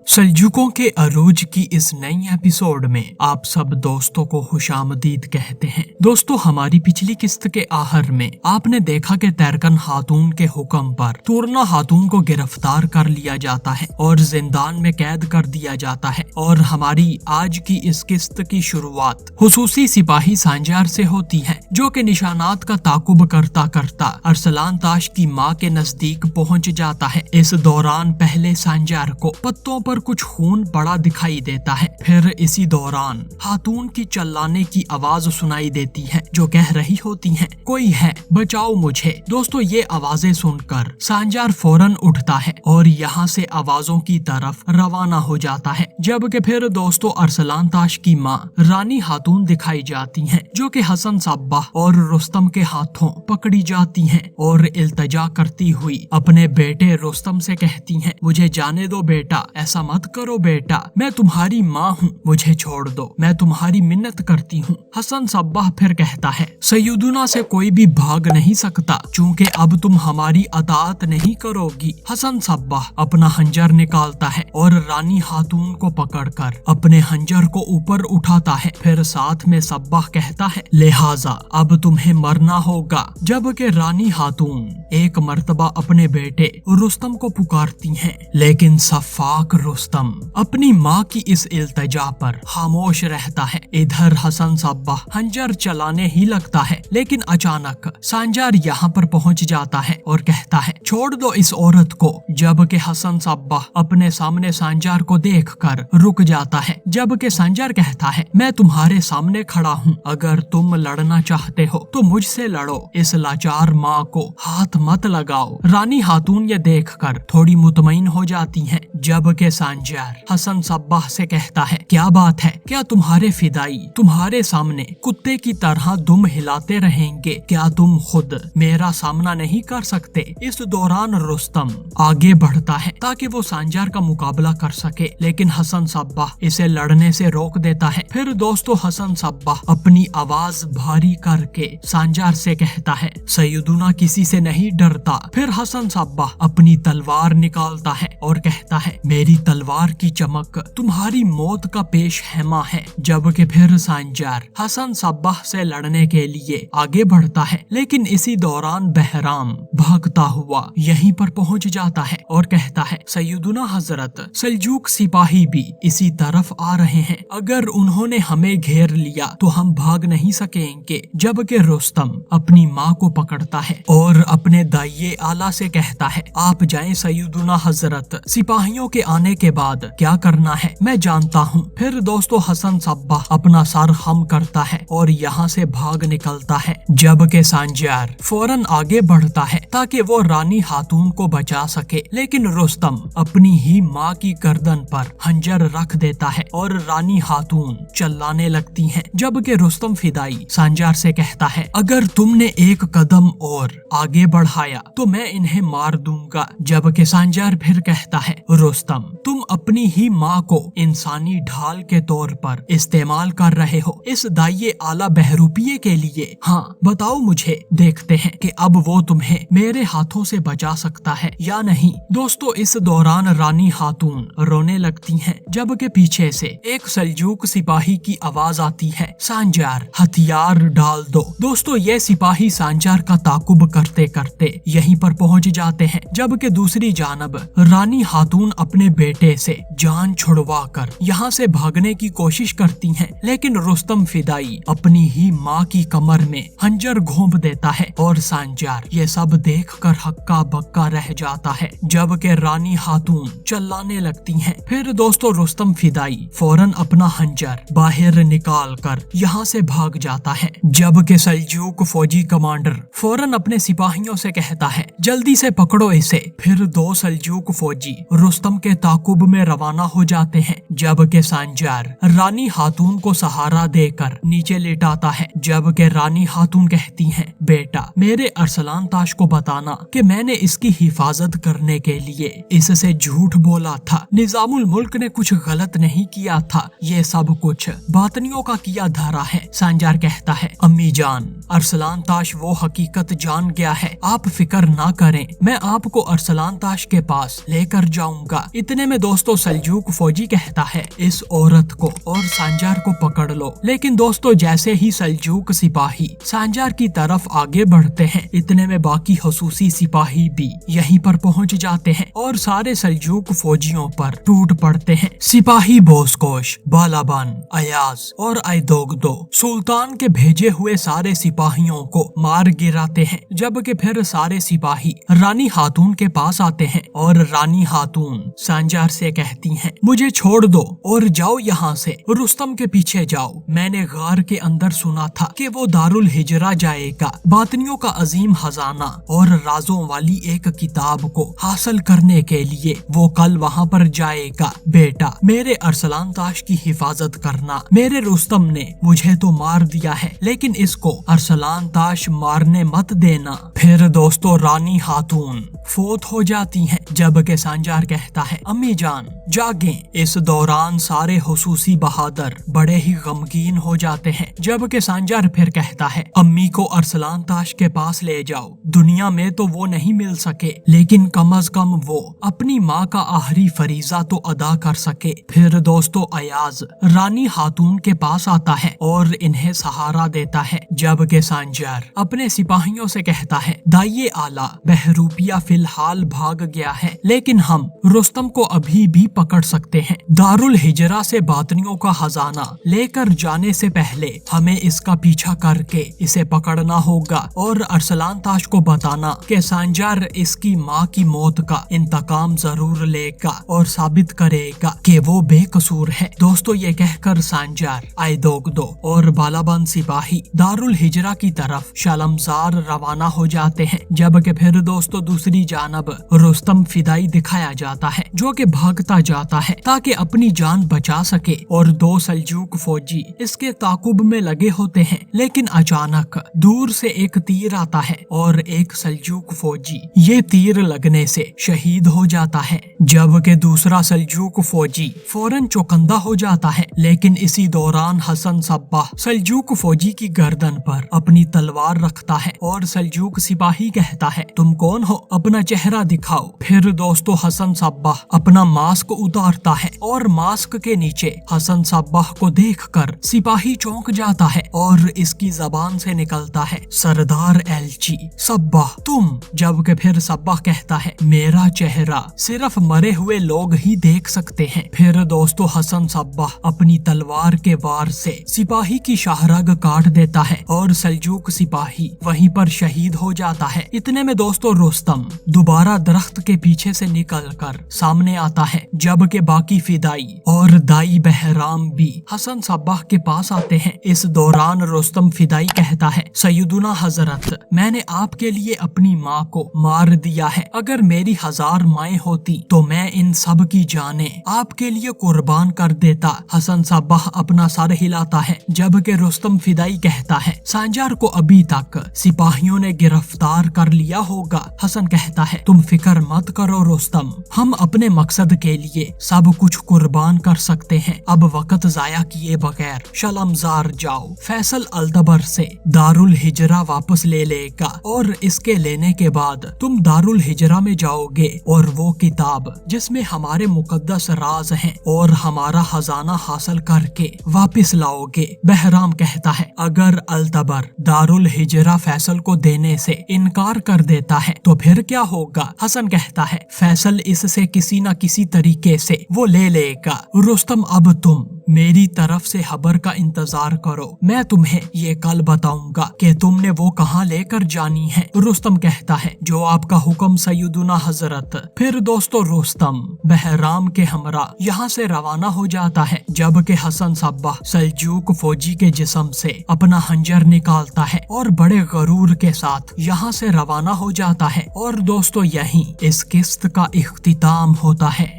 सल्जूकों के अरूज की इस नई एपिसोड में आप सब दोस्तों को खुशामदीद कहते हैं। दोस्तों, हमारी पिछली किस्त के आखिर में आपने देखा कि तैरकन खातून के हुक्म पर तुरना खातून को गिरफ्तार कर लिया जाता है और जिंदान में कैद कर दिया जाता है। और हमारी आज की इस किस्त की शुरुआत खुसूसी सिपाही सांजार से होती है, जो कि निशानात का ताकुब करता करता अरसलान ताश की माँ के नजदीक पहुँच जाता है। इस दौरान पहले सांजार को पत्तों पर कुछ खून पड़ा दिखाई देता है। फिर इसी दौरान खातून की चिल्लाने की आवाज सुनाई देती है, जो कह रही होती है, कोई है, बचाओ मुझे। दोस्तों, ये आवाजें सुनकर सांजार फौरन उठता है और यहाँ से आवाजों की तरफ रवाना हो जाता है। जबकि फिर दोस्तों अरसलान ताश की माँ रानी खातून दिखाई जाती हैं, जो कि हसन सब्बाह और रुस्तम के हाथों पकड़ी जाती हैं और इल्तजा करती हुई अपने बेटे रुस्तम से कहती हैं, मुझे जाने दो बेटा, ऐसा मत करो बेटा, मैं तुम्हारी माँ हूँ, मुझे छोड़ दो, मैं तुम्हारी मिन्नत करती हूँ। हसन सब्बाह फिर कहता है, सैयदुना से कोई भी भाग नहीं सकता, चूँकि अब तुम हमारी अताअत नहीं करोगी। हसन सब्बाह अपना हंजर निकालता है और रानी खातून को पकड़कर अपने हंजर को ऊपर उठाता है। फिर साथ में सब्बाह कहता है, लिहाजा अब तुम्हें मरना होगा। जबकि रानी खातून एक मर्तबा अपने बेटे रुस्तम को पुकारती हैं, लेकिन सफाक रुस्तम अपनी माँ की इस इल्तजा पर खामोश रहता है। इधर हसन सब्बाह हंजर चलाने ही लगता है, लेकिन अचानक सांजार यहाँ पर पहुँच जाता है और कहता है, छोड़ दो इस औरत को। जबकि हसन सब्बाह अपने सामने सांजार को देखकर रुक जाता है। जबकि सांजार कहता है, मैं तुम्हारे सामने खड़ा हूँ, अगर तुम लड़ना चाहते हो तो मुझसे लड़ो, इस लाचार माँ को हाथ मत लगाओ। रानी खातून ये देखकर थोड़ी मुतमईन हो जाती हैं। जबकि सांजार हसन सब्बाह से कहता है, क्या बात है, क्या तुम्हारे फिदाई तुम्हारे सामने कुत्ते की तरह दुम हिलाते रहेंगे? क्या तुम खुद मेरा सामना नहीं कर सकते? इस दौरान रुस्तम आगे बढ़ता है ताकि वो सांजार का मुकाबला कर सके, लेकिन हसन सब्बाह इसे लड़ने से रोक देता है। फिर दोस्तों हसन सब्बाह अपनी आवाज भारी करके सांजार से कहता है, सैयदुना किसी से नहीं डरता। फिर हसन सब्बाह अपनी तलवार निकालता है और कहता है, मेरी तलवार की चमक तुम्हारी मौत का पेश हैमा है। जबकि फिर सांजार हसन सब्बाह से लड़ने के लिए आगे बढ़ता है, लेकिन इसी दौरान बहराम भागता हुआ यहीं पर पहुंच जाता है और कहता है, सैयदुना हजरत, सल्जूक सिपाही भी इसी तरफ आ रहे हैं, अगर उन्होंने हमें घेर लिया तो हम भाग नहीं सकेंगे। जबकि रुस्तम अपनी माँ को पकड़ता है और अपने दाइये आला से कहता है, आप जाएं सैयदुना हजरत, सिपाहियों के आने के बाद क्या करना है मैं जानता हूँ। फिर दोस्तों हसन सब्बाह अपना सर खम करता है और यहाँ से भाग निकलता है। जबकि सांजार फौरन आगे बढ़ता है ताकि वो रानी खातून को बचा सके, लेकिन रुस्तम अपनी ही माँ की गर्दन पर हंजर रख देता है और रानी खातून चिल्लाने लगती हैं। जबकि रुस्तम फिदाई सांजार से कहता है, अगर तुमने एक कदम और आगे बढ़ाया तो मैं इन्हें मार दूंगा। जबकि सांजार फिर कहता है, रुस्तम, तुम अपनी ही माँ को इंसानी ढाल के तौर पर इस्तेमाल कर रहे हो इस दाइये आला बहरूपिये के लिए। हाँ, बताओ मुझे, देखते हैं कि अब वो तुम्हें मेरे हाथों से बचा सकता है या नहीं। दोस्तों इस दौरान रानी खातून रोने लगती हैं। जबकि पीछे से एक सल्जूक सिपाही की आवाज आती है, सांजार हथियार डाल दो। दोस्तों ये सिपाही सांजार का ताकुब करते करते यहीं पर पहुँच जाते हैं। जबकि दूसरी जानब रानी खातून अपने बेटे से जान छुड़वा कर यहाँ से भागने की कोशिश करती हैं, लेकिन रुस्तम फिदाई अपनी ही माँ की कमर में हंजर घोंप देता है और सांजार ये सब देखकर हक्का बक्का रह जाता है। जबकि रानी खातून चिल्लाने लगती हैं। फिर दोस्तों रुस्तम फिदाई फौरन अपना हंजर बाहर निकाल कर यहाँ से भाग जाता है। जबकि सल्जूक फौजी कमांडर फौरन अपने सिपाहियों से कहता है, जल्दी से पकड़ो इसे। फिर दो सल्जूक फौजी रुस्तम के ताकुब में रवाना हो जाते हैं। जबकि सांजार रानी खातून को सहारा देकर नीचे लेटाता है। जबकि रानी खातून कहती हैं, बेटा, मेरे अरसलान ताश को बताना कि मैंने इसकी हिफाजत करने के लिए इससे झूठ बोला था। निजामुल मुल्क ने कुछ गलत नहीं किया था, ये सब कुछ बातनियों का किया धरा है। सांजार कहता है, अम्मी जान, अरसलान ताश वो हकीकत जान गया है, आप फिक्र ना करें, मैं आपको अरसलान ताश के पास लेकर जाऊंगा। इतने में में दोस्तों सल्जूक फौजी कहता है इस औरत को और सांजार को पकड़ लो। लेकिन दोस्तों जैसे ही सल्जूक सिपाही सांजार की तरफ आगे बढ़ते हैं, इतने में बाकी हसूसी सिपाही भी यहीं पर पहुंच जाते हैं और सारे सल्जूक फौजियों पर टूट पड़ते हैं। सिपाही बोसकोश, बालाबन, अयाज और आइदोगदो सुल्तान के भेजे हुए सारे सिपाहियों को मार गिराते हैं, जबकि फिर सारे सिपाही रानी खातून के पास आते हैं और रानी खातून सांजार से कहती हैं, मुझे छोड़ दो और जाओ यहाँ से, रुस्तम के पीछे जाओ। मैंने गार के अंदर सुना था कि वो दारुल हिजरा जाएगा, बातनियों का अजीम खजाना और राजों वाली एक किताब को हासिल करने के लिए वो कल वहाँ पर जाएगा। बेटा मेरे अरसलान ताश की हिफाजत करना। मेरे रुस्तम ने मुझे तो मार दिया है, लेकिन इसको अरसलान ताश मारने मत देना। फिर दोस्तों रानी खातून फोत हो जाती हैं, जबकि सांजार कहता है अम्मी जान जागें। इस दौरान सारे हुसूसी बहादुर बड़े ही गमगीन हो जाते हैं, जबकि सांजार फिर कहता है अम्मी को अरसलान ताश के पास ले जाओ। दुनिया में तो वो नहीं मिल सके, लेकिन कम अज कम वो अपनी माँ का आखिरी फरीजा तो अदा कर सके। फिर दोस्तों अयाज रानी खातून के पास आता है और इन्हें सहारा देता है, जबकि सांजार अपने सिपाहियों से कहता है दाइये आला बहरूपिया फिलहाल भाग गया है, लेकिन हम रुस्तम को अभी भी पकड़ सकते हैं। दारुल हिजरा से बातनियों का खजाना लेकर जाने से पहले हमें इसका पीछा करके इसे पकड़ना होगा और अरसलान ताश को बताना कि सांजार इसकी माँ की मौत का इंतकाम जरूर लेगा और साबित करेगा कि वो बेकसूर है। दोस्तों ये कहकर सांजार, आइदोगदो और बालाबन सिपाही दारुल हिजरा की तरफ शलमजार रवाना हो जाते हैं, जबकि फिर दोस्तों दूसरी जानब रुस्तम फिदाई दिखाया जाता है, जो कि भागता जाता है ताकि अपनी जान बचा सके और दो सल्जूक फौजी इसके ताकुब में लगे होते हैं। लेकिन अचानक दूर से एक तीर आता है और एक सल्जूक फौजी ये तीर लगने से शहीद हो जाता है, जबकि दूसरा सल्जूक फौजी फौरन चौकंदा हो जाता है। लेकिन इसी दौरान हसन सब्बाह सल्जूक फौजी की गर्दन पर अपनी तलवार रखता है और सल्जूक सिपाही कहता है तुम कौन हो, अपना चेहरा दिखाओ। फिर दोस्तों हसन सब्बाह अपना मास्क उतारता है और मास्क के नीचे हसन सब्बाह को देखकर सिपाही चौंक जाता है और इसकी जबान से निकलता है सरदार एलची सब्बाह तुम, जबकि फिर सब्बाह कहता है मेरा चेहरा सिर्फ मरे हुए लोग ही देख सकते हैं। फिर दोस्तों हसन सब्बाह अपनी तलवार के वार से सिपाही की शाहरग काट देता है और सल्जूक सिपाही वहीं पर शहीद हो जाता है। इतने में दोस्तों रुस्तम दोबारा दरख्त के पीछे से निकलकर सामने आता है, जबकि बाकी फिदाई और दाई बहराम भी हसन सब्बाह के पास आते हैं। इस दौरान रुस्तम फिदाई कहता है सैयदुना हजरत मैंने आपके लिए अपनी माँ को मार दिया है, अगर मेरी 1000 माएं होती तो मैं इन सब की जाने आपके लिए कुर्बान कर देता। हसन सब्बाह अपना सर हिलाता है, जबकि रुस्तम फिदाई कहता है सांजार को अभी तक सिपाहियों ने गिरफ्तार कर लिया होगा। हसन कहता है तुम फिक्र मत करो रुस्तम, हम अपने मकसद के लिए सब कुछ कुर्बान कर सकते हैं। अब वक्त जाया किए बगैर शलमजार जाओ, फैसल अल्तबर से दारुल हिजरा वापस ले लेगा और इसके लेने के बाद तुम दारुल हिजरा में जाओगे और वो किताब जिसमें हमारे मुकद्दस राज हैं और हमारा खजाना हासिल करके वापस लाओगे। बहराम कहता है अगर अल्तबर दारुल हिजरा फैसल को देने से इनकार कर देता है तो फिर क्या होगा। हसन कहता है फैसल इससे किसी न किसी तरीके से वो ले लेगा। रुस्तम अब तुम मेरी तरफ से खबर का इंतजार करो, मैं तुम्हें ये कल बताऊंगा कि तुमने वो कहाँ लेकर जानी है। रुस्तम कहता है जो आपका हुक्म सैयदुना हजरत। फिर दोस्तों रुस्तम बहराम के हमरा यहाँ से रवाना हो जाता है, जबकि हसन सब्बाह सल्जूक फौजी के जिस्म से अपना खंजर निकालता है और बड़े गरूर के साथ यहाँ से रवाना हो जाता है। और दोस्तों यहीं इस किस्त का इख्तिताम होता है।